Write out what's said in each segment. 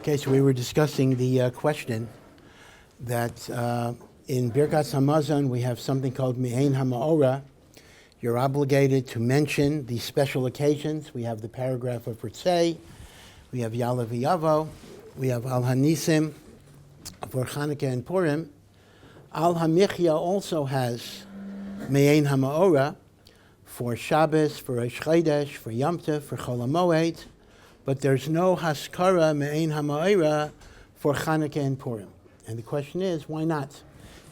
Okay, so we were discussing the question that in Birkat Hamazon we have something called Me'ein HaMa'ora. You're obligated to mention these special occasions. We have the paragraph of Ritzei, we have Ya'aleh V'Yavo, we have Al HaNissim for Chanukah and Purim. Al HaMichya also has Me'ein HaMa'ora for Shabbos, for Rosh Chodesh, for Yom Tov, for Chol HaMoed, but there's no Haskara Me'ein HaMa'ora for Chanukah and Purim. And the question is, why not?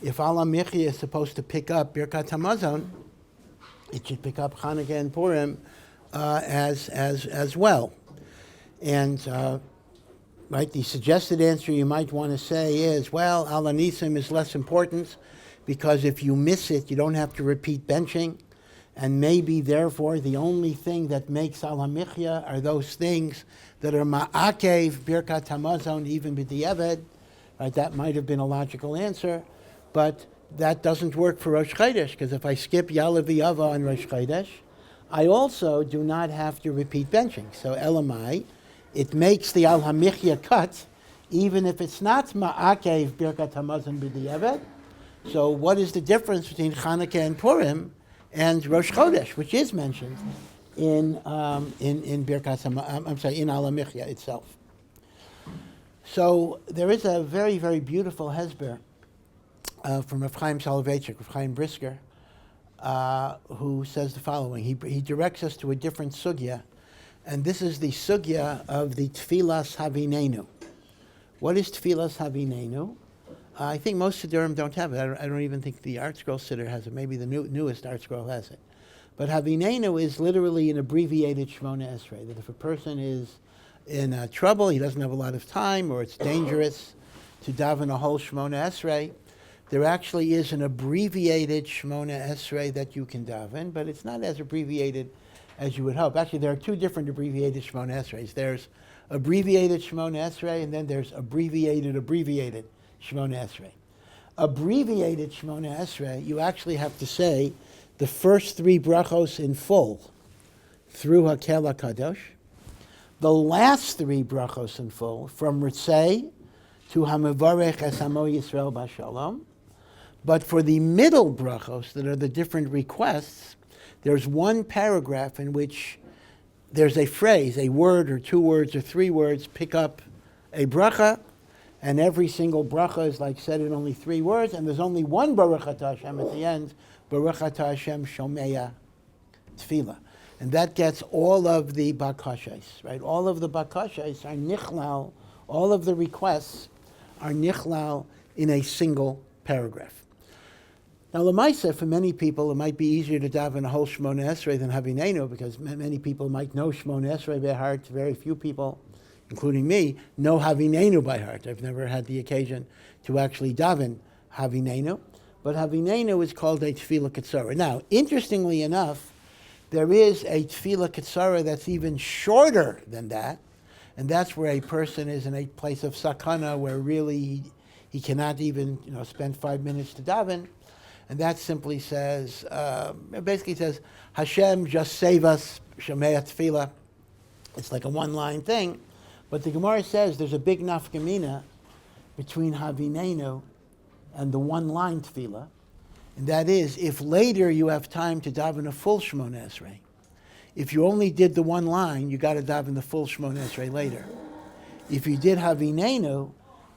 If Al HaMichya is supposed to pick up Birkat Hamazon, it should pick up Chanukah and Purim as well. And right, the suggested answer you might want to say is, well, Al HaNissim is less important because if you miss it, you don't have to repeat benching. And maybe, therefore, the only thing that makes Al HaMichya are those things that are Ma'akev, Birkat Hamazon, even B'diavad. Right, that might have been a logical answer, but that doesn't work for Rosh Chodesh, because if I skip Ya'aleh V'Yavo on Rosh Chodesh, I also do not have to repeat benching. So Elamai, it makes the Al HaMichya cut, even if it's not Ma'akev, Birkat Hamazon B'diavad. So what is the difference between Chanukah and Purim and Rosh Chodesh, which is mentioned in Birkat in Al HaMichya itself? So there is a very, very beautiful hesber from Rav Chaim Soloveitchik, Rav Chaim Brisker, who says the following. He directs us to a different sugya, and this is the sugya of the Tfilas Havinenu. What is Tfilas Havinenu? I think most Siddurim don't have it. I don't even think the Art Scroll Siddur has it. Maybe the newest Art Scroll has it. But Havinenu is literally an abbreviated Shmona Esrei, that if a person is in trouble, he doesn't have a lot of time, or it's dangerous to daven a whole Shmona Esrei, there actually is an abbreviated Shmona Esrei that you can daven, but it's not as abbreviated as you would hope. Actually, there are two different abbreviated Shmona Esreis. There's abbreviated Shmona Esrei, and then there's abbreviated Shmona Esrei. Abbreviated Shmona Esrei, you actually have to say the first three brachos in full through Hakel HaKadosh, the last three brachos in full, from Ritzei to Hamavarech Es Hamo Yisrael B'Shalom. But for the middle brachos, that are the different requests, there's one paragraph in which there's a phrase, a word or two words or three words, pick up a bracha, and every single bracha is like said in only three words, and there's only one Baruch Atah Hashem at the end, Baruch Atah Hashem Shomeya Tefillah. And that gets all of the bakashas, right? All of the bakashas are nichlal, all of the requests are nichlal in a single paragraph. Now, Lamaisa, for many people, it might be easier to daven a whole Shmona Esrei than Havinenu, because many people might know Shmona Esrei by heart. Very few people, including me, know Havinenu by heart. I've never had the occasion to actually daven Havinenu, but Havinenu is called a Tefillah Ketzara. Now, interestingly enough, there is a Tefillah Ketzara that's even shorter than that, and that's where a person is in a place of sakana, where really he cannot even spend 5 minutes to daven, and that simply says, basically says, Hashem, just save us, Shemei Tefillah. It's like a one-line thing, but the Gemara says there's a big nafkamina between Havinenu and the one-line Tefillah. And that is, if later you have time to daven a full Shmona Esrei. If you only did the one line, you got to daven the full Shmona Esrei later. If you did Havinenu,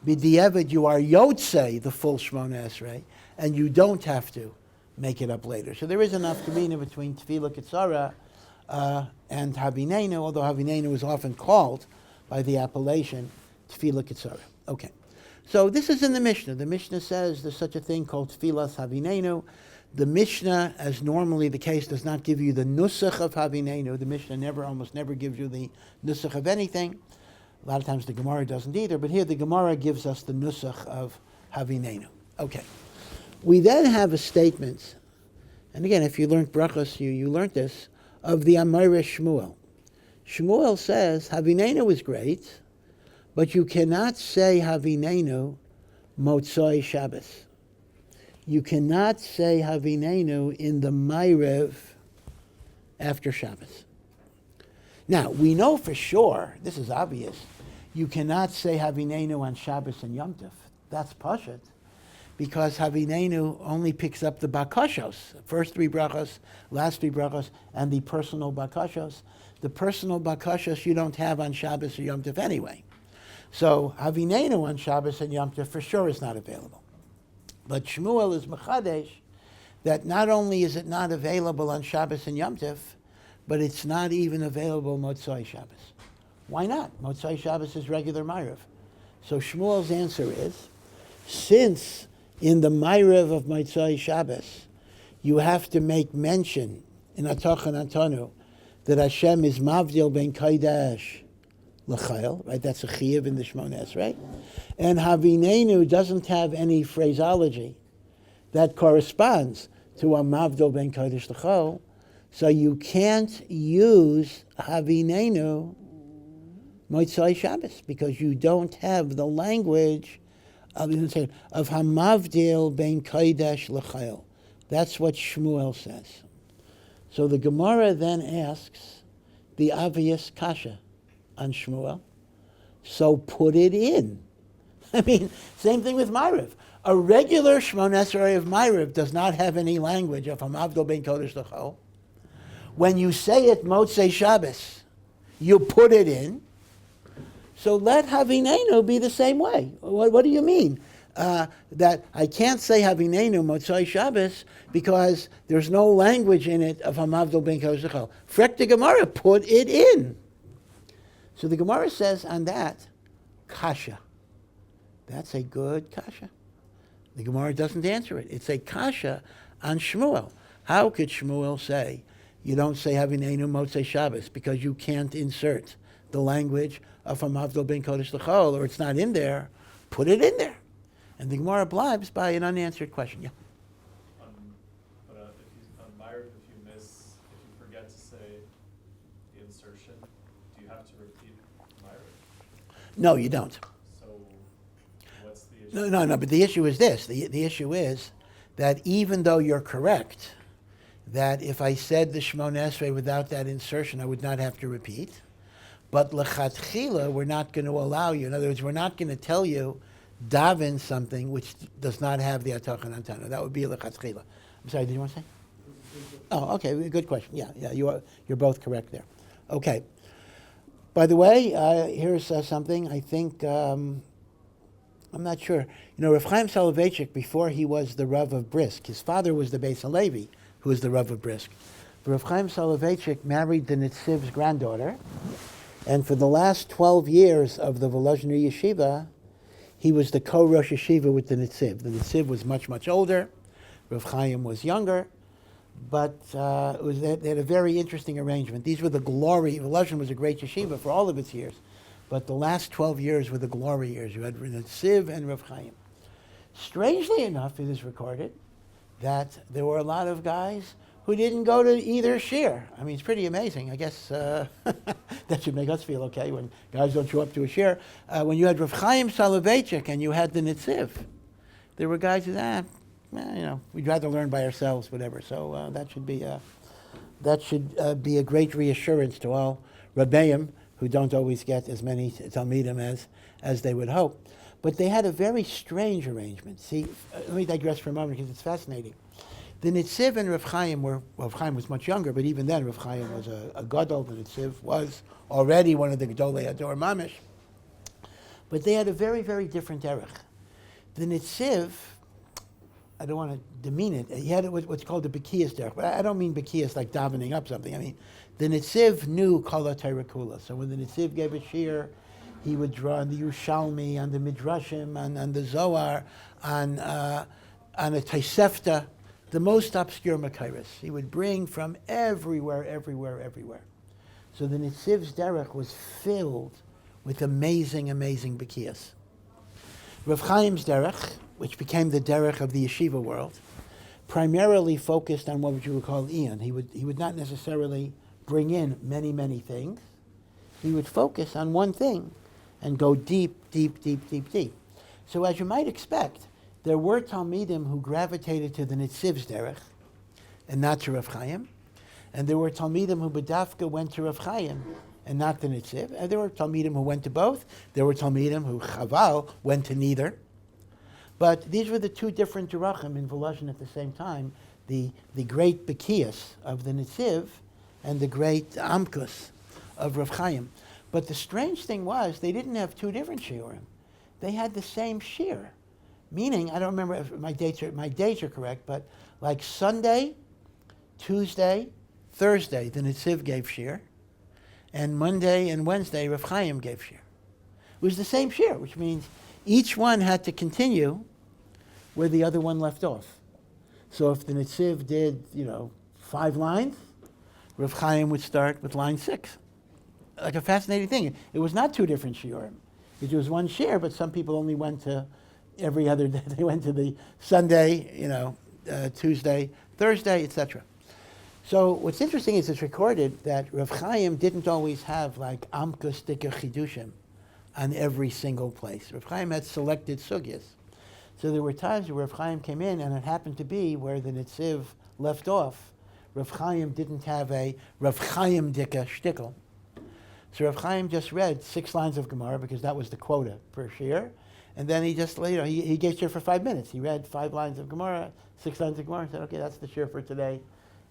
B'diavad, you are Yotzei, the full Shmona Esrei, and you don't have to make it up later. So there is enough kamina between Tefillah Ketzara and Havinenu, although Havinenu is often called by the appellation Tefillah Ketzara. Okay. So this is in the Mishnah. The Mishnah says there's such a thing called Tfilas Havinenu. The Mishnah, as normally the case, does not give you the nusach of Havinenu. The Mishnah almost never gives you the nusach of anything. A lot of times the Gemara doesn't either, but here the Gemara gives us the nusach of Havinenu. Okay. We then have a statement, and again, if you learned brachos, you learned this, of the Amayre Shmuel. Shmuel says Havinenu is great, but you cannot say Havinenu Motzoi Shabbos. You cannot say Havinenu in the Ma'ariv after Shabbos. Now, we know for sure, this is obvious, you cannot say Havinenu on Shabbos and Yom Tov. That's Pashat. Because Havinenu only picks up the bakashos, first three brachos, last three brachos, and the personal bakashos. The personal bakashos you don't have on Shabbos or Yom Tov anyway. So Havinenu on Shabbos and Yom Tov for sure is not available. But Shmuel is mechadesh that not only is it not available on Shabbos and Yom Tov, but it's not even available Motzai Shabbos. Why not? Motzai Shabbos is regular Ma'ariv. So Shmuel's answer is, since in the Ma'ariv of Motzai Shabbos, you have to make mention in Atochan Antonu that Hashem is Mavdil ben Kaidash l'chayil, right? That's a chiyuv in the Shmones, right? And Havinenu doesn't have any phraseology that corresponds to a Mavdil ben Kaidash l'chayil, so you can't use Havinenu Motzai Shabbos because you don't have the language of Hamavdil ben Kaidash l'chayil. That's what Shmuel says. So the Gemara then asks the obvious kasha on Shmuel. So put it in. I mean, same thing with Ma'ariv. A regular Shmona Esrei of Ma'ariv does not have any language of Hamavdil ben Kodesh l'chayil. When you say it Motzei Shabbos, you put it in. So let Havinenu be the same way. What do you mean? That I can't say Havinenu Motzai Shabbos because there's no language in it of Hamavdil ben Kodesh l'chayil. Frek the Gemara, put it in. So the Gemara says on that, kasha. That's a good kasha. The Gemara doesn't answer it. It's a kasha on Shmuel. How could Shmuel say, you don't say Havinenu Motzei Shabbos because you can't insert the language of Hamavdil ben Kodesh l'chayil, or it's not in there, put it in there. And the Gemara blibes by an unanswered question. Yeah. On Ma'ariv, if you forget to say the insertion, do you have to repeat Ma'ariv? No, you don't. So what's the issue? No, but the issue is this. The issue is that even though you're correct, that if I said the Shemona Esrei without that insertion, I would not have to repeat. But lechatchila, we're not going to allow you. In other words, we're not going to tell you daven something which does not have the atachan antana. That would be lechatchila. I'm sorry, did you want to say? Oh, okay, good question. Yeah, you're both correct there. Okay. By the way, here's something I think, I'm not sure. You know, Rav Chaim Soloveitchik, before he was the Rav of Brisk, his father was the Beis Halevi, who was the Rav of Brisk. Rav Chaim Soloveitchik married the Nitziv's granddaughter, and for the last 12 years of the Volozhin yeshiva, he was the co-Rosh Yeshiva with the Nitziv. The Nitziv was much, much older. Rav Chaim was younger. But they had a very interesting arrangement. These were the glory. Volozhin was a great yeshiva for all of its years. But the last 12 years were the glory years. You had Nitziv and Rav Chaim. Strangely enough, it is recorded that there were a lot of guys who didn't go to either shir. I mean, it's pretty amazing. I guess that should make us feel okay when guys don't show up to a shir. When you had Rav Chaim Soloveitchik and you had the Nitziv, there were guys who said, we'd rather learn by ourselves, whatever. So that should be a great reassurance to all Rabbeim who don't always get as many Talmidim as they would hope. But they had a very strange arrangement. See, let me digress for a moment because it's fascinating. The Nitziv and Rav Chaim Rav Chaim was much younger, but even then Rav Chaim was a gadol. The Nitziv was already one of the Gedolei Ador Mamish. But they had a very, very different derech. The Nitziv, I don't want to demean it, he had what's called the Bekiyas derech, but I don't mean Bekiyas like davening up something. I mean, the Nitziv knew Kol HaTorah Kula. So when the Nitziv gave a shir, he would draw on the Yerushalmi, on the Midrashim, on the Zohar, on a Tosefta, the most obscure Makairis. He would bring from everywhere. So the Nitziv's derech was filled with amazing Bekiyas. Rav Chaim's derech, which became the derech of the yeshiva world, primarily focused on what you would call Ian. He would not necessarily bring in many things. He would focus on one thing and go deep. So as you might expect, there were Talmidim who gravitated to the Nitziv's derech and not to Rav Chaim. And there were Talmidim who B'dafka went to Rav Chaim and not the Nitziv. And there were Talmidim who went to both. There were Talmidim who, Chaval, went to neither. But these were the two different Derachim in Volozhin at the same time, the great Bekias of the Nitziv and the great Amkus of Rav Chaim. But the strange thing was, they didn't have two different shiurim. They had the same shiur. Meaning, I don't remember if my dates are correct, but like Sunday, Tuesday, Thursday, the Nitziv gave shiur, and Monday and Wednesday, Rav Chaim gave shiur. It was the same shiur, which means each one had to continue where the other one left off. So if the Nitziv did, 5 lines, Rav Chaim would start with line 6. Like a fascinating thing. It was not two different shiurim. It was one shiur, but some people only went to every other day. They went to the Sunday, Tuesday, Thursday, etc. So what's interesting is it's recorded that Rav Chaim didn't always have like Amkus Dika Chidushim on every single place. Rav Chaim had selected sugyas. So there were times where Rav Chaim came in and it happened to be where the Nitziv left off. Rav Chaim didn't have a Rav Chaim Dika shtickle. So Rav Chaim just read 6 lines of Gemara because that was the quota per shiur. And then he just, he gave shiur for 5 minutes. He read 5 lines of Gemara, 6 lines of Gemara, and said, okay, that's the shiur for today.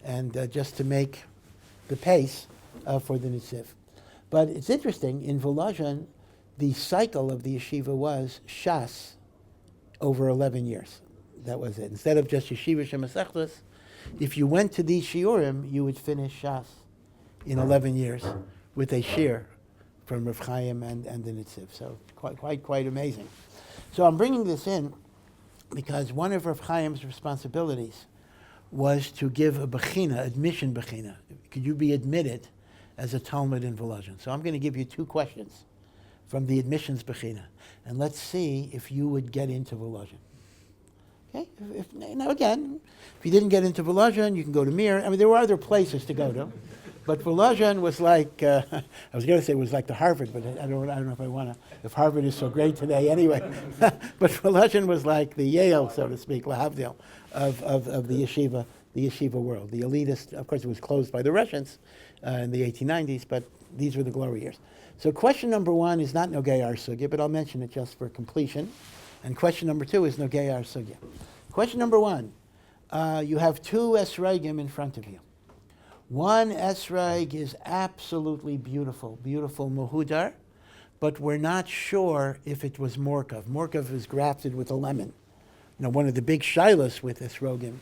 And just to make the pace for the Nitziv. But it's interesting, in Volozhin, the cycle of the yeshiva was Shas over 11 years. That was it. Instead of just Yeshiva Shemasechtas, if you went to these shiurim, you would finish Shas in 11 years with a shiur from Rav Chaim and the Nitziv. So quite amazing. So I'm bringing this in because one of Rav Chaim's responsibilities was to give a bechina, admission bechina. Could you be admitted as a Talmud in Volozhin? So I'm going to give you 2 questions from the admissions bechina, and let's see if you would get into Volozhin. Okay? Now again, if you didn't get into Volozhin, you can go to Mir. I mean, there were other places to go to. But Volozhin was like, I was going to say it was like the Harvard, but I don't know if I want to, if Harvard is so great today anyway. But Volozhin was like the Yale, so to speak, lahavdil, of the yeshiva world. The elitist, of course, it was closed by the Russians in the 1890s, but these were the glory years. So question number 1 is not Nogei Ar Sugya, but I'll mention it just for completion. And question number 2 is Nogei Ar Sugya. Question number 1, you have 2 esrogim in front of you. One esrog is absolutely beautiful muhudar, but we're not sure if it was morkav. Morkav is grafted with a lemon. One of the big shilas with esrogim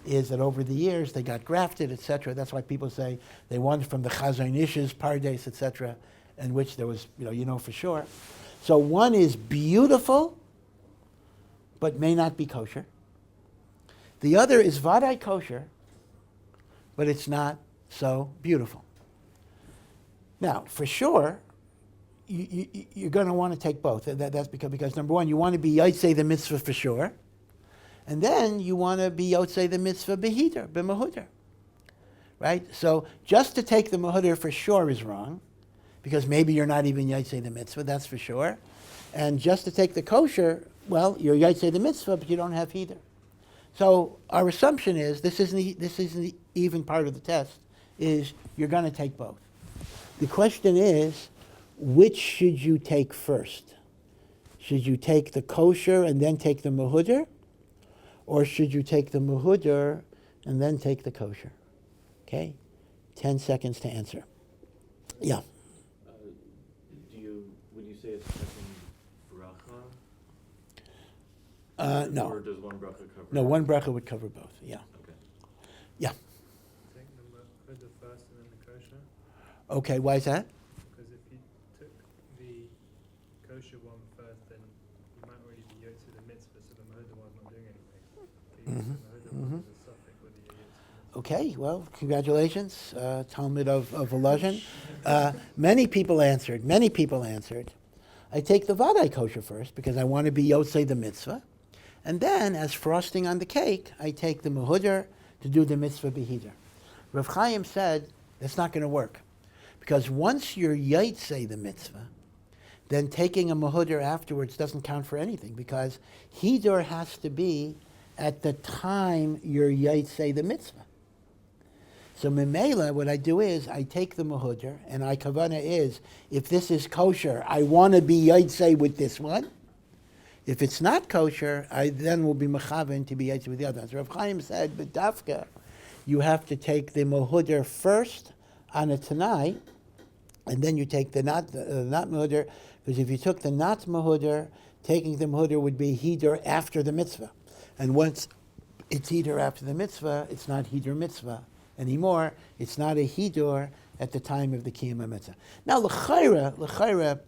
is that over the years they got grafted, etc. That's why people say they want from the Chazon Ish's pardes, etc., in which there was, for sure. So one is beautiful, but may not be kosher. The other is vadai kosher, but it's not so beautiful. Now, for sure, you're going to want to take both. That's because number 1, you want to be yotzei the mitzvah for sure, and then you want to be yotzei the mitzvah behiter, b'mehudar. Right? So just to take the mehudar for sure is wrong, because maybe you're not even yotzei the mitzvah, that's for sure. And just to take the kosher, well, you're yotzei the mitzvah, but you don't have either. So our assumption is, this isn't even part of the test, is you're going to take both. The question is, which should you take first? Should you take the kosher and then take the mehudar? Or should you take the mehudar and then take the kosher? Okay? 10 seconds to answer. Yeah. Would you say it's a second bracha? No. Or does one bracha cover? No, one bracha would cover both. Yeah. Okay. Yeah. Take the first and then the kosher. Okay, why is that? Because if you took the kosher one first, then you might already be yotzei the mitzvah, so the mehudar one's not doing anything. So you use the mehudar one as a suffix with the yotzei. Okay, well, congratulations, Talmud of Volozhin. Many people answered. I take the vadai kosher first because I want to be yotzei the mitzvah. And then, as frosting on the cake, I take the mehudar to do the mitzvah behiter. Rav Chaim said that's not going to work. Because once you're yotzei the mitzvah, then taking a mehudar afterwards doesn't count for anything. Because hidur has to be at the time you're yotzei the mitzvah. So Memela, what I do is I take the Mehuder, and my Kavanah is, if this is kosher, I want to be Yaitse with this one. If it's not kosher, I then will be Mechaven to be Yaitse with the other one. So Rav Chaim said, but Dafka, you have to take the Mehuder first on a Tanai, and then you take the not Mehuder, because if you took the not Mehuder, taking the Mehuder would be Hidur after the mitzvah. And once it's Hidur after the mitzvah, it's not Hidur mitzvah anymore. It's not a Hidur at the time of the Kiyama mitzvah. Now, l'chayra,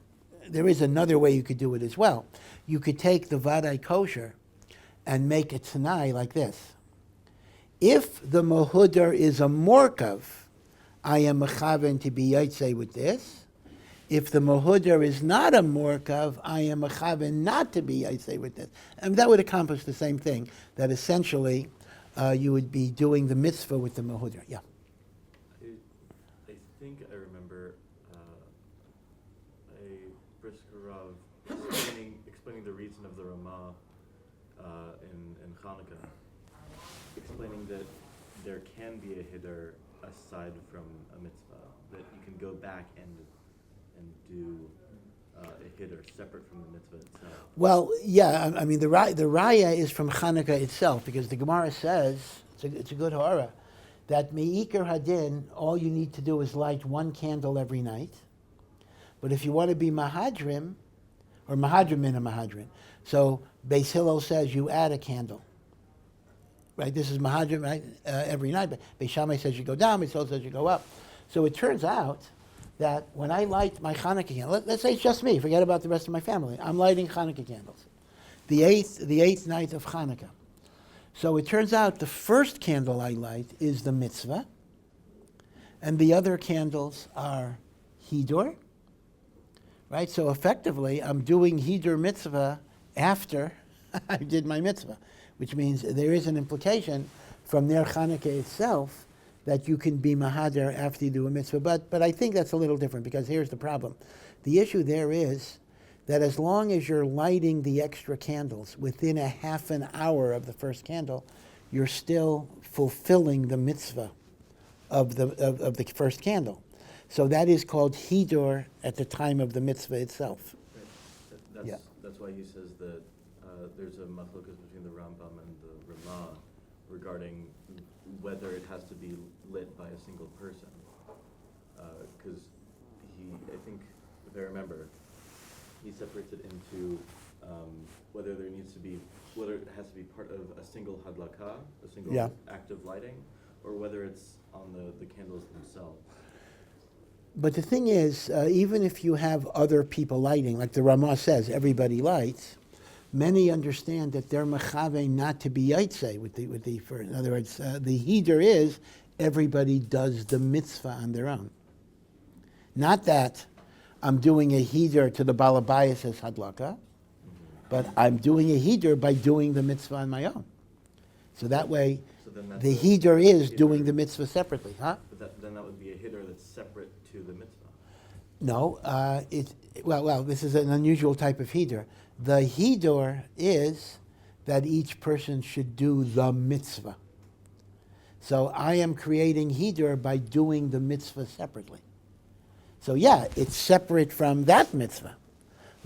there is another way you could do it as well. You could take the Vadai kosher and make a Tanai like this. If the Mehuder is a Morkav, I am Mechaven to be Yaitse with this. If the Mehuder is not a Morkav, I am Mechaven not to be Yaitse with this. And that would accomplish the same thing, that essentially you would be doing the mitzvah with the Mehuder. Yeah. I think I remember a Brisk HaRav explaining the reason of the Ramah in Hanukkah, explaining that there can be a Hiddur aside from a mitzvah, that you can go back and do a Hiddur separate from the mitzvah itself. Well, yeah, I mean, the raya is from Hanukkah itself, because the Gemara says, it's a good horror, that Me'ikar Hadin, all you need to do is light one candle every night. But if you want to be Mahadrim, or Mahadrim in a Mahadrim, so Beis Hillel says you add a candle. Right, this is Mahadrim, right, every night, but Beis Shammai says you go down, Beis Hillel says you go up. So it turns out that when I light my Hanukkah candle, let's say it's just me, forget about the rest of my family, I'm lighting Hanukkah candles. The eighth night of Hanukkah. So it turns out the first candle I light is the mitzvah, and the other candles are Hidur, right? So effectively, I'm doing Hidur mitzvah after I did my mitzvah, which means there is an implication from Ner Chanukah itself that you can be Mahader after you do a mitzvah. But I think that's a little different, because here's the problem. The issue there is that as long as you're lighting the extra candles within a half an hour of the first candle, you're still fulfilling the mitzvah of the first candle. So that is called Hidur at the time of the mitzvah itself. Right. That's why he says that there's a machlokas between the Rambam and the Ramah regarding whether it has to be lit by a single person. Because I think, if I remember, he separates it into whether it has to be part of a single hadlaka, a single act of lighting, or whether it's on the candles themselves. But the thing is, even if you have other people lighting, like the Ramah says, everybody lights, many understand that they're mechave not to be yaitse with the first. In other words, the Hidur is everybody does the mitzvah on their own. Not that I'm doing a Hidur to the Balabayas as hadlaka, but I'm doing a Hidur by doing the mitzvah on my own. So that way, the Hidur is doing the mitzvah separately, huh? But then that would be a Hidur that's separate to the mitzvah. No, this is an unusual type of Hidur. The Hidur is that each person should do the mitzvah. So I am creating Hidur by doing the mitzvah separately. So yeah, it's separate from that mitzvah,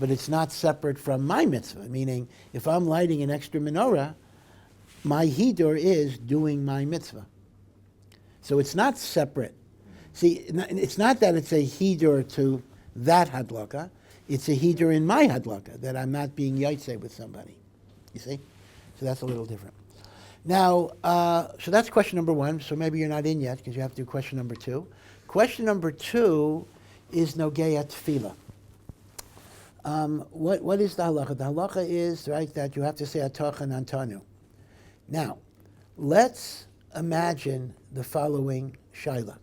but it's not separate from my mitzvah, meaning if I'm lighting an extra menorah, my Hidur is doing my mitzvah. So it's not separate. See, it's not that it's a Hidur to that hadlaka, it's a Hidur in my hadlaka, that I'm not being yaitse with somebody. You see? So that's a little different. Now, so that's question number one, so maybe you're not in yet, because you have to do question number two. Question number two is Nogea Tefillah. What is the halacha? The halacha is, right, that you have to say Atoch and Antanu. Now, let's imagine the following shaila.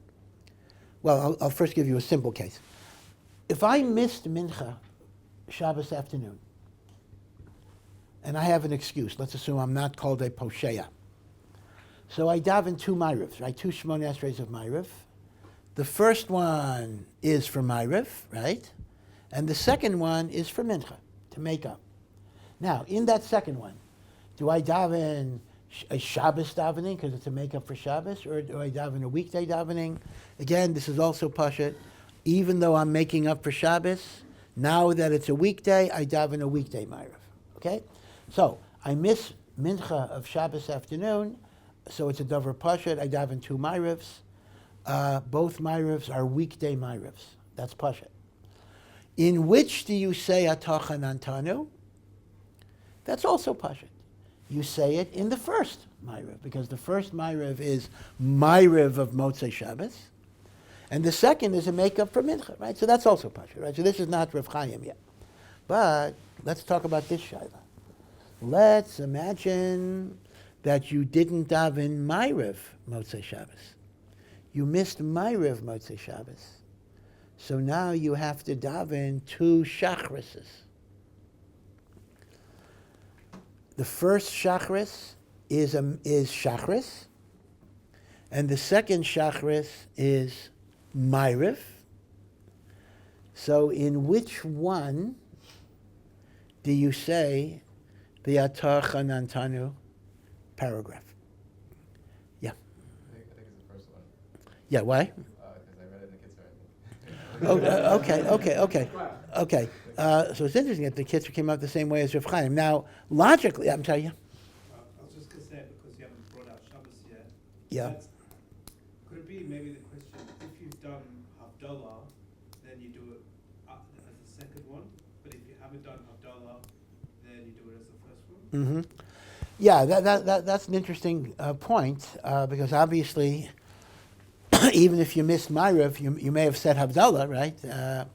Well, I'll first give you a simple case. If I missed Mincha Shabbos afternoon, and I have an excuse, let's assume I'm not called a posheya. So I daven two Ma'ariv, right? Two Shemona Esreis of Ma'ariv. The first one is for Ma'ariv, right? And the second one is for Mincha, to make up. Now, in that second one, do I daven a Shabbos davening because it's a makeup for Shabbos, or do I daven a weekday davening? Again, this is also pashut. Even though I'm making up for Shabbos, now that it's a weekday, I daven a weekday Ma'ariv. Okay? So, I miss Mincha of Shabbos afternoon, so it's a davar pashut. I daven 2 Ma'arivs. Both Ma'arivs are weekday Ma'arivs. That's pashut. In which do you say Atacha Nantanu? That's also pashut. You say it in the first Ma'ariv, because the first Ma'ariv is Ma'ariv of Motzei Shabbos, and the second is a makeup for Mincha, right? So that's also pashut, right? So this is not Rav Chaim yet. But let's talk about this shayla. Let's imagine that you didn't daven Ma'ariv Motzei Shabbos. You missed Ma'ariv Motzei Shabbos. So now you have to daven 2 Shachrises. The first Shachris is Shachris, and the second Shachris is Ma'ariv. So in which one do you say the Atah Chanantanu paragraph? Yeah. I think it's the first one. Yeah, why? Because I read it in the kids' Okay. So it's interesting that the Kitzur came out the same way as Rav Chaim. Now, logically, I'm telling you. I was just going to say, because you haven't brought out Shabbos yet. Yeah. Could it be maybe the question, if you've done Havdalah, then you do it as the second one, but if you haven't done Havdalah, then you do it as the first one? Mm-hmm. Yeah, that's an interesting point, because obviously, even if you missed Ma'ariv, you may have said Havdalah, right?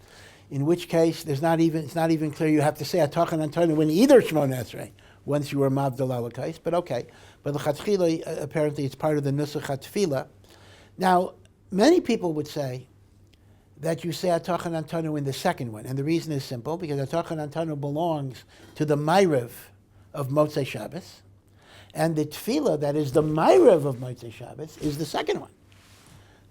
In which case, it's not even clear you have to say Atah Chanantanu in either Shmona Esrei once you were Mavdal case. But okay, but l'chatchila apparently it's part of the Nusach HaTefillah. Now, many people would say that you say Atah Chanantanu in the second one, and the reason is simple, because Atah Chanantanu belongs to the Ma'ariv of Motzei Shabbos, and the Tefillah that is the Ma'ariv of Motzei Shabbos is the second one.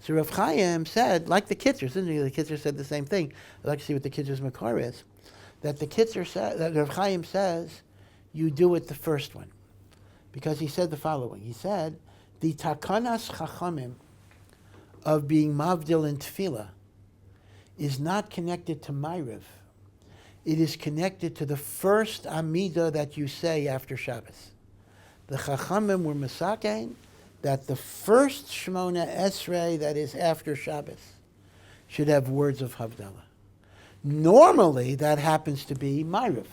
So Rav Chaim said, like the Kitzur, the Kitzur said the same thing. I'd like to see what the Kitzur's makar is. That the Kitzur said, that Rav Chaim says, you do it the first one. Because he said the following. He said, the takanas chachamim of being mavdil in tefillah is not connected to Ma'ariv. It is connected to the first Amidah that you say after Shabbos. The chachamim were masakein that the first Shmona Esrei that is after Shabbos should have words of Havdalah. Normally, that happens to be Ma'ariv.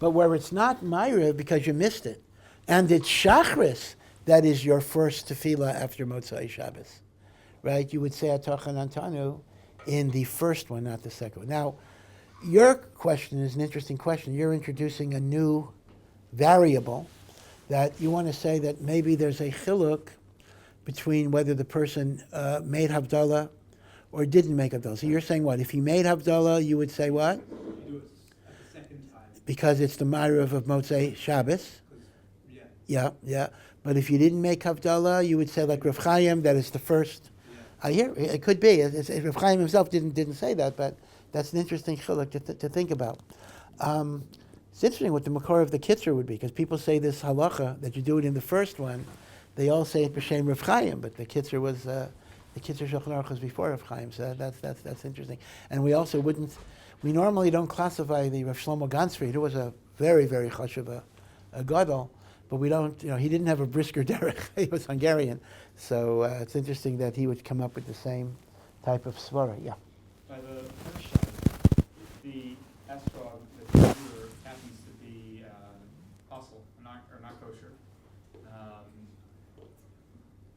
But where it's not Ma'ariv because you missed it, and it's Shachris that is your first tefillah after Motzei Shabbos, right? You would say Atah Chanantanu in the first one, not the second one. Now, your question is an interesting question. You're introducing a new variable that you want to say that maybe there's a chiluk between whether the person made Havdalah or didn't make Havdalah. So you're saying what? If he made Havdalah, you would say what? You do it at the second time. Because it's the Ma'ariv of Motzei Shabbos. Yeah. Yeah. But if you didn't make Havdalah, you would say like Rav Chaim, that is the first. Yeah. I hear it could be. Rav Chaim himself didn't say that, but that's an interesting chiluk to think about. It's interesting what the makor of the Kitzur would be, because people say this halacha, that you do it in the first one. They all say it b'shem Rav Chaim, but the Kitzur was, the Kitzur Shulchan Aruch was before Rav Chaim, so that's interesting. And we also we normally don't classify the Rav Shlomo Gansfried, who was a very, very chashuv, a gadol, but we don't, he didn't have a brisker derech, he was Hungarian. So it's interesting that he would come up with the same type of svara, yeah. By the first shot, the estrog that the viewer happens to be possible or not kosher,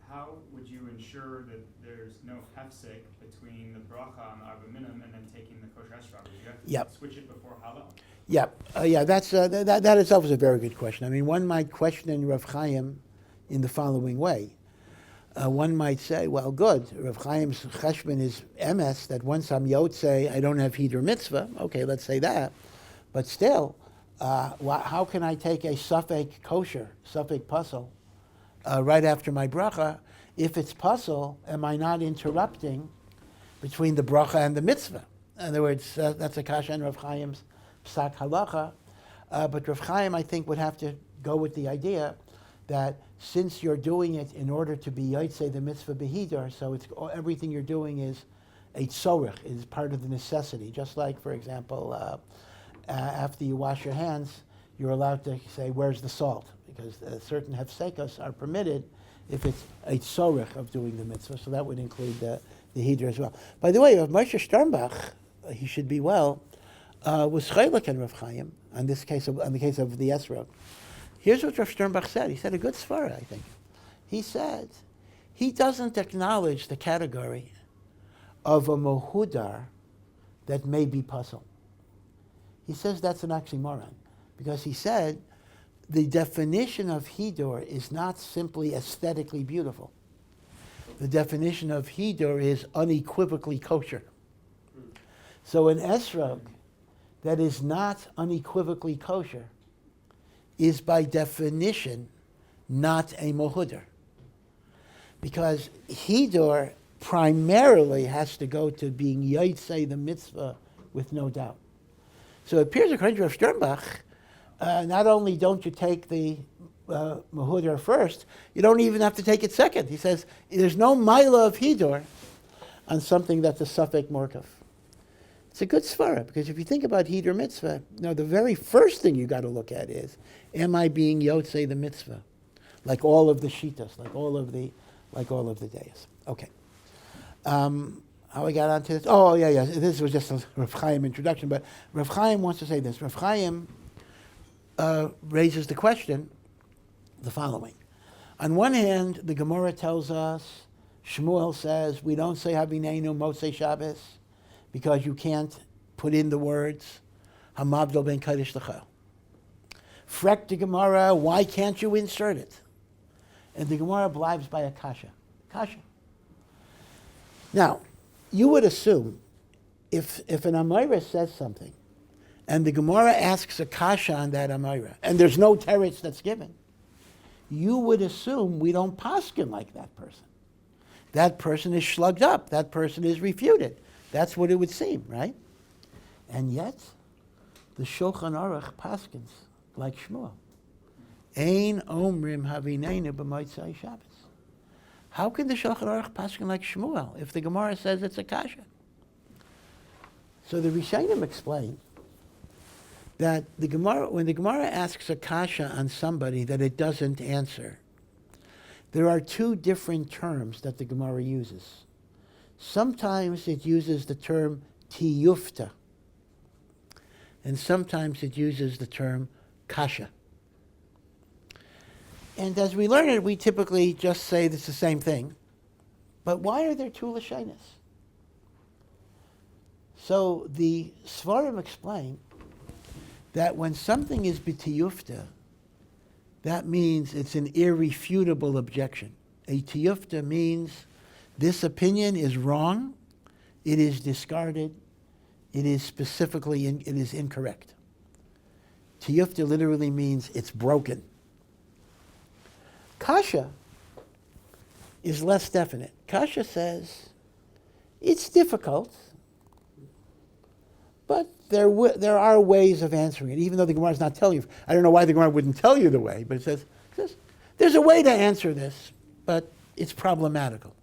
how would you ensure that there's no hefsek between the bracha on Arba Minim and then taking the kosher estrog? Would you have to switch it before halal? That itself is a very good question. I mean, one might question Rav Chaim in the following way. One might say, well, good, Rav Chaim's cheshbon is emes, that once I'm yotze, I don't have heder mitzvah. Okay, let's say that. But still, how can I take a safek kosher, safek puzzle, right after my bracha? If it's puzzle, am I not interrupting between the bracha and the mitzvah? In other words, that's a kasha in Rav Chaim's psak halacha. But Rav Chaim, I think, would have to go with the idea that since you're doing it in order to be Yotzei the mitzvah behidor, so it's everything you're doing is a tzorich, is part of the necessity. Just like, for example, after you wash your hands, you're allowed to say, where's the salt? Because certain hefsekos are permitted if it's a tzorich of doing the mitzvah. So that would include the hiddur as well. By the way, Rav Moshe Sternbach, he should be well, was chaylik and Rav Chaim on the case of the esrog. Here's what Rav Sternbach said. He said a good svara, I think. He said he doesn't acknowledge the category of a mohudar that may be puzzle. He says that's an oxymoron, because he said the definition of hiddur is not simply aesthetically beautiful. The definition of hiddur is unequivocally kosher. So an esrog that is not unequivocally kosher is by definition not a mohudar. Because hiddur primarily has to go to being yotzei the mitzvah with no doubt. So it appears according to Rav Sternbach, not only don't you take the mahudar first, you don't even have to take it second. He says there's no maila of hiddur on something that's a suffix morkav. It's a good svara, because if you think about hiddur mitzvah, the very first thing you got to look at is, am I being yotzei the mitzvah? Like all of the shitas, like all of the days. Okay. How I got onto this? Oh, yeah. This was just a Rav Chaim introduction, but Rav Chaim wants to say this. Rav Chaim raises the question, the following. On one hand, the Gemara tells us, Shmuel says, we don't say Habineinu Motzei Shabbos because you can't put in the words Hamavdol ben Kaddish L'chel. Frek the Gemara, why can't you insert it? And the Gemara blibes by a kasha. Kasha. Now, you would assume if an Amayra says something and the Gemara asks a kasha on that Amayra and there's no teretz that's given, you would assume we don't paskin like that person. That person is shlugged up. That person is refuted. That's what it would seem, right? And yet, the Shulchan Aruch paskins like Shmuel. Ein omrim havineinu b'motzei Shabbos. How can the Shulchan Aruch paskin like Shmuel if the Gemara says it's a kasha? So the Rishonim explain that when the Gemara asks a kasha on somebody that it doesn't answer, there are two different terms that the Gemara uses. Sometimes it uses the term tiyufta, and sometimes it uses the term kasha. And as we learn it, we typically just say it's the same thing. But why are there two lashonos? So the Svarim explain that when something is b'tiyufta, that means it's an irrefutable objection. A tiyufta means this opinion is wrong, it is discarded, it is it is incorrect. Tiyufta literally means it's broken. Kasha is less definite. Kasha says it's difficult, but there are ways of answering it, even though the Gemara is not telling you. I don't know why the Gemara wouldn't tell you the way, but it says there's a way to answer this, but it's problematical.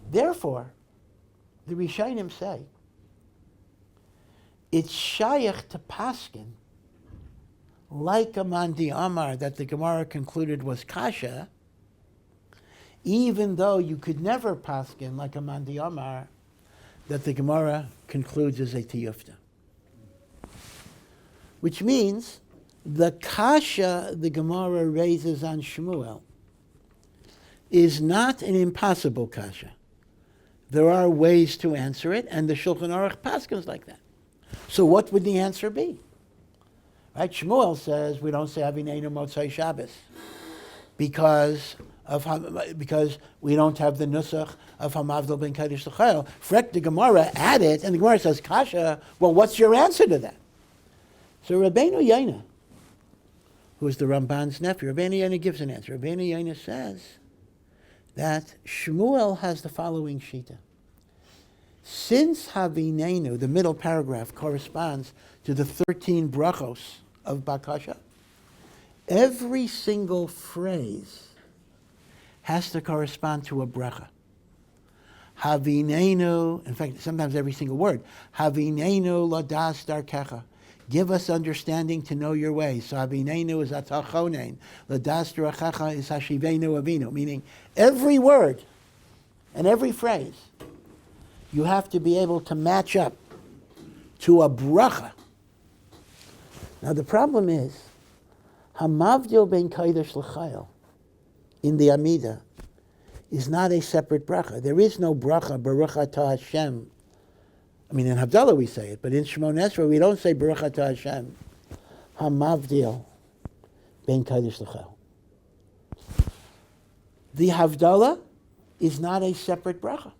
Therefore, the Rishonim say it's shayach to paskin like a mandi amar that the Gemara concluded was kasha, even though you could never paskin like a mandi amar that the Gemara concludes as a tiyufta. Which means the kasha the Gemara raises on Shmuel is not an impossible kasha. There are ways to answer it, and the Shulchan Aruch paskins like that. So what would the answer be? Right? Shmuel says we don't say Havineinu Motzei Shabbos because we don't have the nusach of Hamavdol ben Kaddish L'chel. Frek the Gemara add it, and the Gemara says kasha. Well, what's your answer to that? So Rabbeinu Yaina, who is the Ramban's nephew, Rabbeinu Yaina gives an answer. Rabbeinu Yaina says that Shmuel has the following shita. Since Havineinu, the middle paragraph, corresponds to the 13 brachos of Bakasha, every single phrase has to correspond to a bracha. Havinenu, in fact, sometimes every single word. Havinenu ladas darkecha. Give us understanding to know your ways. So havinenu is atachonein. Ladas darachecha is hashivenu avinu. Meaning, every word and every phrase, you have to be able to match up to a bracha. Now the problem is, hamavdil ben kodesh l'chayil in the Amida is not a separate bracha. There is no bracha, Baruch atah Hashem. I mean, in Havdalah we say it, but in Shemon Esrei we don't say Baruch atah Hashem. Hamavdil ben kodesh l'chayil. The Havdalah is not a separate bracha.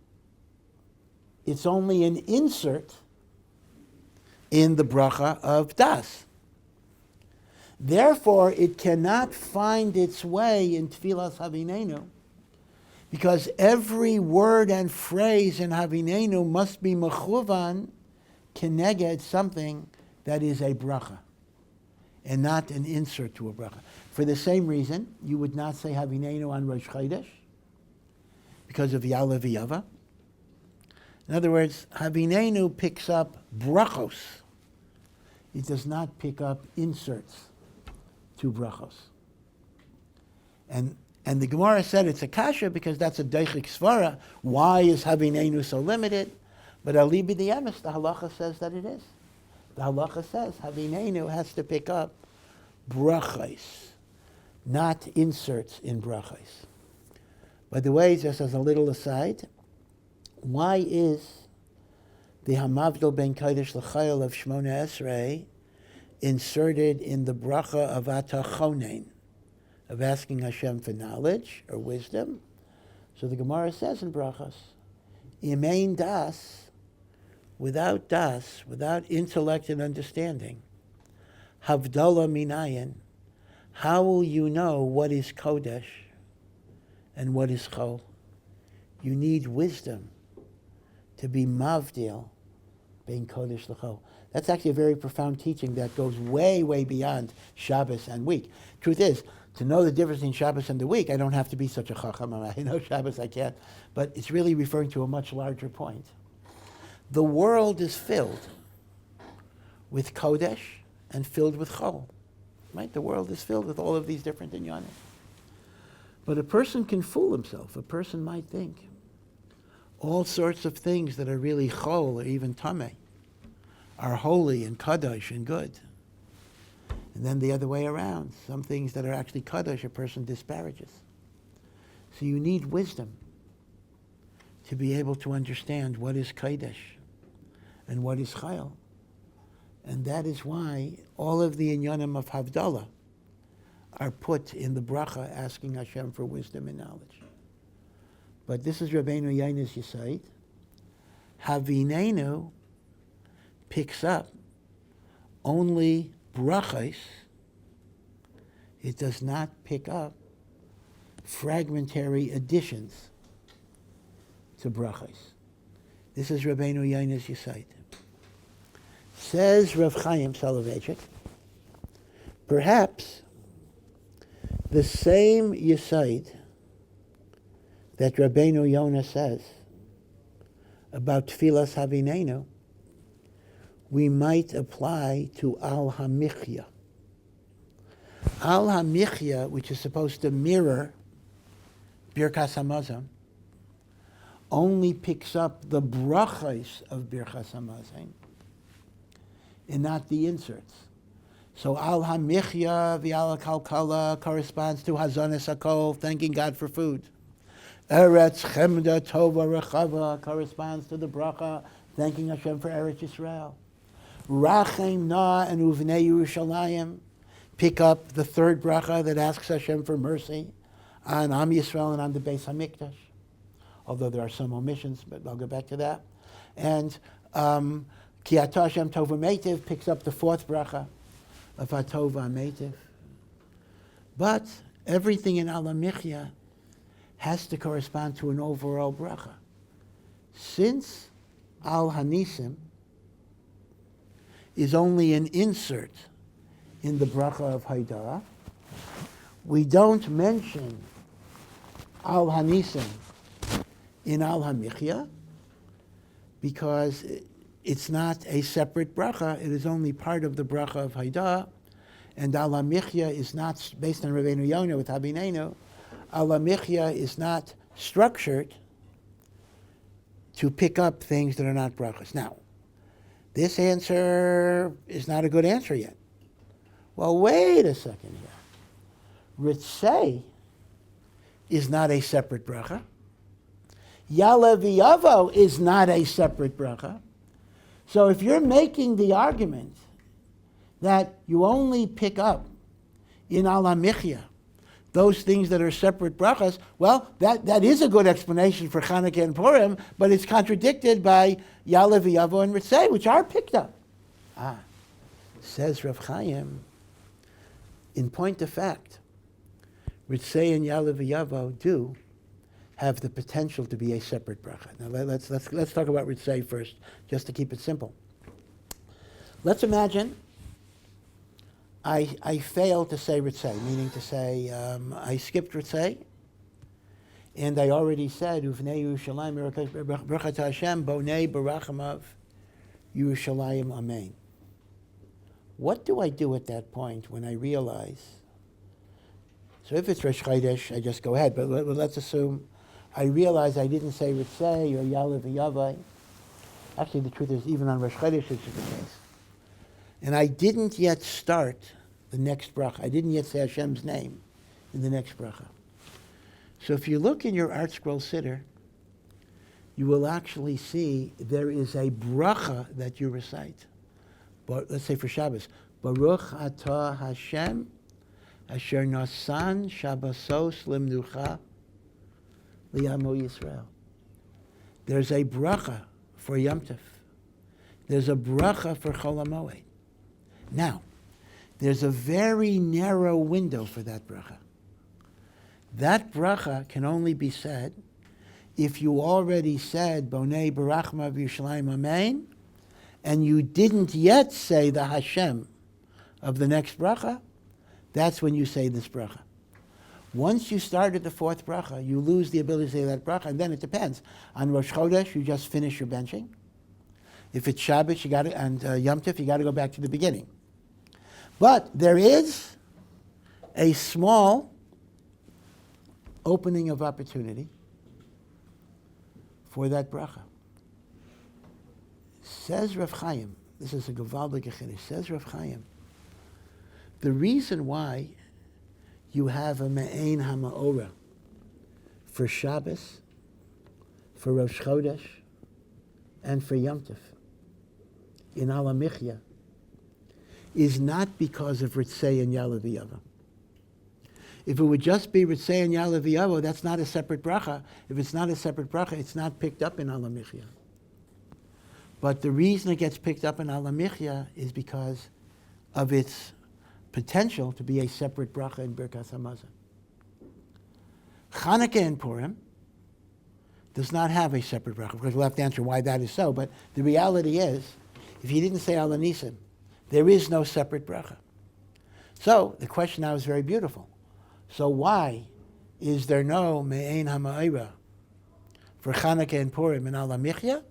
It's only an insert in the bracha of das. Therefore, it cannot find its way in Tfilas Havinenu, because every word and phrase in Havinenu must be mechuvan keneged something that is a bracha, and not an insert to a bracha. For the same reason, you would not say Havinenu on Rosh Chodesh, because of Ya'aleh V'Yava. In other words, Havinenu picks up brachos. It does not pick up inserts to brachos. And the Gemara said it's a kasha because that's a deichik svara. Why is Havinenu so limited? But alibi the emes, the halacha says that it is. The halacha says Havinenu has to pick up brachos, not inserts in brachos. By the way, just as a little aside, why is the Hamavdil ben Kodesh L'Chayil of Shmona Esrei inserted in the bracha of Atachonein, of asking Hashem for knowledge or wisdom? So the Gemara says in brachas, Imein das, without intellect and understanding, Havdalah minayin, how will you know what is Kodesh and what is Chol? You need wisdom to be mavdil bein kodesh l'chol. That's actually a very profound teaching that goes way, way beyond Shabbos and week. Truth is, to know the difference in Shabbos and the week, I don't have to be such a chacham. I know Shabbos, I can't. But it's really referring to a much larger point. The world is filled with kodesh and filled with chol. Right? The world is filled with all of these different inyanim. But a person can fool himself. A person might think all sorts of things that are really chol or even tameh are holy and kadosh and good. And then the other way around, some things that are actually kadosh a person disparages. So you need wisdom to be able to understand what is kadosh and what is chayil. And that is why all of the inyanim of Havdalah are put in the bracha asking Hashem for wisdom and knowledge. But this is Rabbeinu Yaina's Yisait. Havinenu picks up only brachos. It does not pick up fragmentary additions to brachos. This is Rabbeinu Yaina's Yisait. Says Rav Chaim Soloveitchik, perhaps the same Yisait that Rabbeinu Yonah says about Tfilas Havinenu, we might apply to Al HaMichya. Al HaMichya, which is supposed to mirror Birkas HaMazon, only picks up the brachos of Birkas HaMazon and not the inserts. So Al HaMichya v'Al HaKalkala corresponds to Hazonis HaKol, thanking God for food. Eretz Chemda Tova Rechava corresponds to the bracha, thanking Hashem for Eretz Yisrael. Rachem Na and Uvnei Yerushalayim pick up the third bracha that asks Hashem for mercy on Am Yisrael and on the Beis HaMikdash. Although there are some omissions, but I'll go back to that. And Ki Atah Hashem Tov U'Meitiv picks up the fourth bracha of Atov U'Meitiv. But everything in Al HaMichya has to correspond to an overall bracha. Since Al HaNissim is only an insert in the bracha of Haidara, we don't mention al HaNissim in al HaMichya because it's not a separate bracha. It is only part of the bracha of Haidah. And al HaMichya is not, based on Rabbeinu Yonah with Habinenu, al HaMichya is not structured to pick up things that are not brachas. Now, this answer is not a good answer yet. Well, wait a second here. Ritzei is not a separate bracha. Ya'aleh v'yavo is not a separate bracha. So if you're making the argument that you only pick up in al HaMichya those things that are separate brachas, well, that is a good explanation for Chanukah and Purim, but it's contradicted by Ya'aleh v'yavo and Ritzei, which are picked up. Says Rav Chaim, in point of fact, Ritzei and Ya'aleh v'yavo do have the potential to be a separate bracha. Now let's talk about Ritzei first, just to keep it simple. Let's imagine I failed to say Ritzei, meaning to say I skipped Ritzei, and I already said Uvnei Yerushalayim Berachat Hashem Bonei Barachamav Yerushalayim Amen. What do I do at that point when I realize? So if it's Rosh Chodesh, I just go ahead. But let's assume I realize I didn't say Ritzei or Ya'aleh v'yavo. Actually, the truth is, even on Rosh Chodesh, it's the case. And I didn't yet start the next bracha. I didn't yet say Hashem's name in the next bracha. So if you look in your Art Scroll Siddur, you will actually see there is a bracha that you recite. But let's say for Shabbos, Baruch atah Hashem asher nasan Shabbosos limnucha liyamo Yisrael. There's a bracha for Yom Tov. There's a bracha for Chol HaMoed. Now, there's a very narrow window for that bracha. That bracha can only be said if you already said Bonei Barachma V'Yushalayim Amen, and you didn't yet say the Hashem of the next bracha. That's when you say this bracha. Once you started the fourth bracha, you lose the ability to say that bracha, and then it depends. On Rosh Chodesh, you just finish your benching. If it's Shabbos, you got to, and Yom Tov, you got to go back to the beginning. But there is a small opening of opportunity for that bracha. Says Rav Chaim, this is a gewaldige chiddush. Says Rav Chaim, the reason why you have a me'ein ha'ma'ora for Shabbos, for Rosh Chodesh, and for Yom Tov in Al HaMichya is not because of Ritzei and Ya'aleh v'yavo. If it would just be Ritzei and Ya'aleh v'yavo, that's not a separate bracha. If it's not a separate bracha, it's not picked up in Al HaMichya. But the reason it gets picked up in Al HaMichya is because of its potential to be a separate bracha in Birkas Hamazon. Chanukah and Purim does not have a separate bracha. Of course, we'll have to answer why that is so, but the reality is, if you didn't say Al HaNissim, there is no separate bracha. So the question now is very beautiful. So why is there no Me'ein HaMa'ira for Chanukah and Purim in Al HaMichya?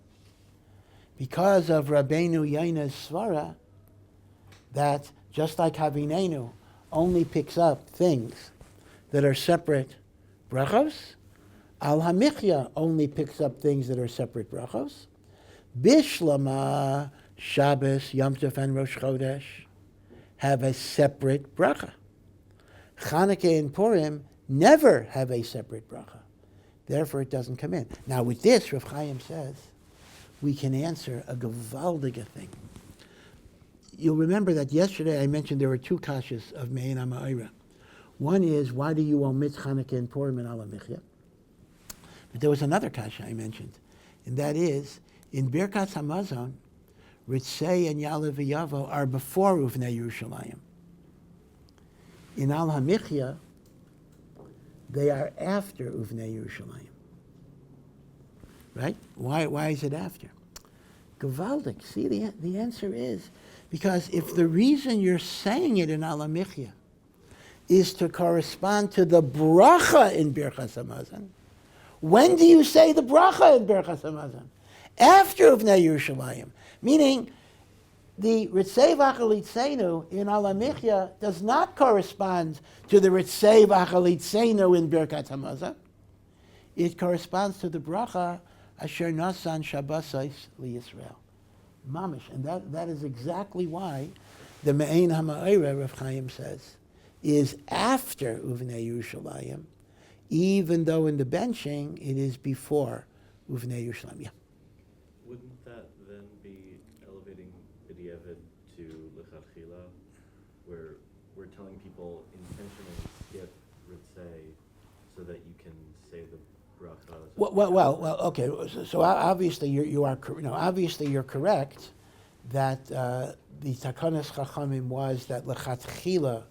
Because of Rabbeinu Yonah's svara, that just like Havinenu only picks up things that are separate brachos, Al HaMichya only picks up things that are separate brachos. Bishlama, Shabbos, Yom Tov, and Rosh Chodesh have a separate bracha. Chanukah and Purim never have a separate bracha. Therefore, it doesn't come in. Now, with this, Rav Chaim says, we can answer a gewaldige thing. You'll remember that yesterday I mentioned there were two kashas of Me'ein HaMa'ira. One is, why do you omit Chanukah and Purim in Al HaMichya? But there was another kasha I mentioned, and that is, in Birkas Hamazon, Ritzei and Ya'aleh v'yavo are before Uvnei Yerushalayim. In Al HaMichya, they are after Uvnei Yerushalayim. Right? Why is it after? Gewaldig. See, the answer is because if the reason you're saying it in Al HaMichya is to correspond to the bracha in Birchas Hamazon. When do you say the bracha in Birchas Hamazon? After Uvnei Yerushalayim. Meaning, the Ritzei V'Achalitzenu in Alamichya does not correspond to the Ritzei V'Achalitzenu in Birkat Hamazon. It corresponds to the bracha Asher Nasan Shabbosais LiYisrael. Mamish. And that is exactly why the Me'ein HaMa'ira, Rav Chaim says, is after Uvnei Yerushalayim, even though in the benching it is before Uvnei Yerushalayim. Yeah. Wouldn't that then be elevating B'diavad to L'chadchila, where we're telling people intentionally skip Ritzei so that you can say the bracha? Well, okay. So obviously obviously you're correct that the Takanas Chachamim was that L'chadchila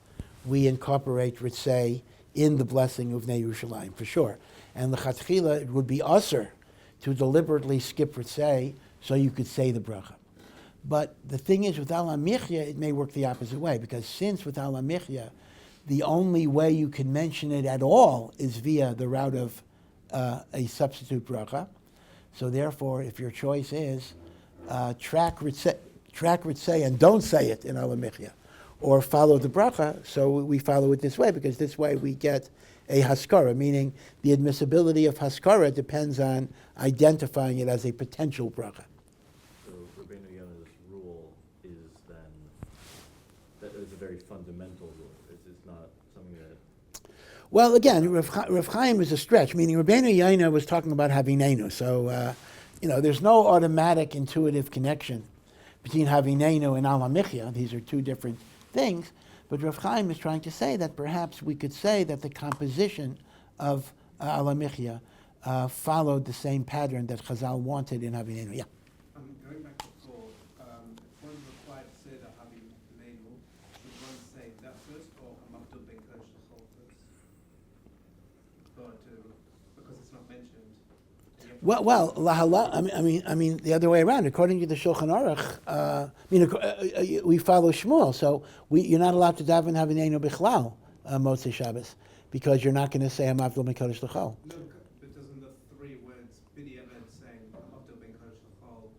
we incorporate Ritzei in the blessing of Bnei Yerushalayim, for sure. And L'chadchila, it would be usher to deliberately skip Ritzei so you could say the bracha. But the thing is, with Al HaMichya, it may work the opposite way, because since with Al HaMichya, the only way you can mention it at all is via the route of a substitute bracha. So therefore, if your choice is track Ritzei and don't say it in Al HaMichya, or follow the bracha, so we follow it this way, because this way we get a haskara, meaning the admissibility of haskara depends on identifying it as a potential bracha. So Rabbeinu Yonah's rule is then, that is a very fundamental rule. It's not something that... Well, again, Rav Chaim is a stretch, meaning Rabbeinu Yonah was talking about Havinenu, so there's no automatic intuitive connection between Havinenu and Al HaMichya. These are two different things, but Rav Chaim is trying to say that perhaps we could say that the composition of Al HaMichya followed the same pattern that Chazal wanted in Havinenu. Yeah. Going back to before, if one's required to say that Havinenu, should one say that first or Hamachtul Ben Kosh L'chol first? Because it's not mentioned. Well, I mean, the other way around. According to the Shulchan Aruch, we follow Shmuel, so you're not allowed to daven Havinenu Bichlal Motzei Shabbos, because you're not going to say Hamavdil Ben Kodesh L'chol. No, but doesn't the three words B'diavad saying Hamavdil Ben Kodesh L'chol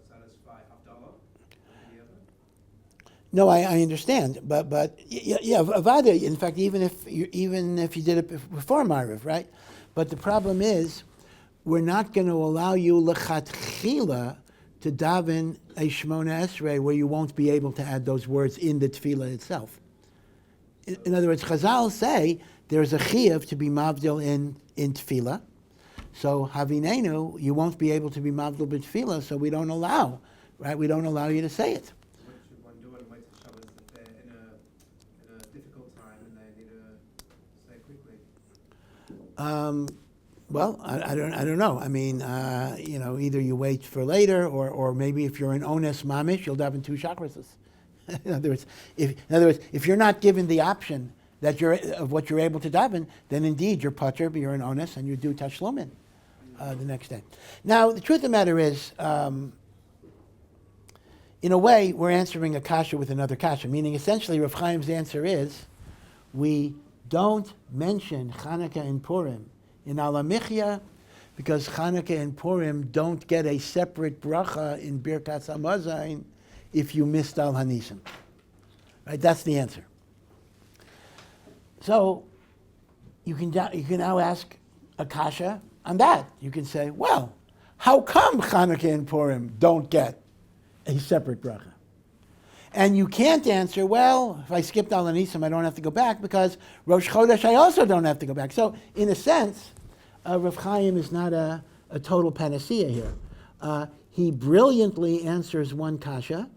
satisfy Havdalah? No, I understand, but Avada. In fact, even if you did it before Ma'ariv, right? But the problem is, we're not going to allow you L'chatchila to daven a Shemona Esrei where you won't be able to add those words in the tefillah itself. In other words, Chazal say there's a chiyuv to be mavdil in tefillah. So Havinenu, you won't be able to be mavdil b'tefillah, so we don't allow, right? We don't allow you to say it. What should one do on Motzei Shabbos if they're in a difficult time and they need to say quickly? Well, I don't know. I mean, either you wait for later, or maybe if you're an ones mamish, you'll daven two chakrases. In other words, if you're not given the option of what you're able to daven, then indeed you're patur, but you're an ones, and you do tashlumin the next day. Now, the truth of the matter is, in a way, we're answering a kasha with another kasha, meaning essentially Rav Chaim's answer is, we don't mention Chanukah and Purim in Al HaMichya, because Chanukah and Purim don't get a separate bracha in Birkat Hamazon if you missed Al HaNissim. Right? That's the answer. So you can now ask a kasha on that. You can say, well, how come Chanukah and Purim don't get a separate bracha? And you can't answer, well, if I skipped Al HaNissim, I don't have to go back, because Rosh Chodesh, I also don't have to go back. So in a sense, Rav Chaim is not a total panacea here. He brilliantly answers one kasha,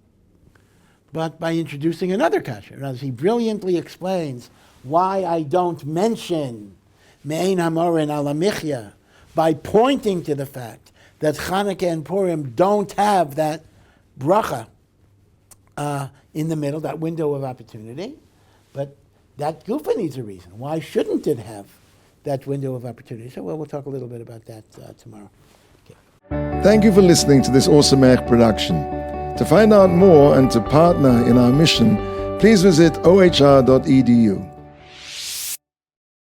but by introducing another kasha. As he brilliantly explains why I don't mention Me'ein HaMoreh and Al HaMichya by pointing to the fact that Chanukah and Purim don't have that bracha in the middle, that window of opportunity. But that gufa needs a reason. Why shouldn't it have that window of opportunity? So we'll talk a little bit about that tomorrow. Okay. Thank you for listening to this Ohr production. To find out more and to partner in our mission, please visit ohr.edu.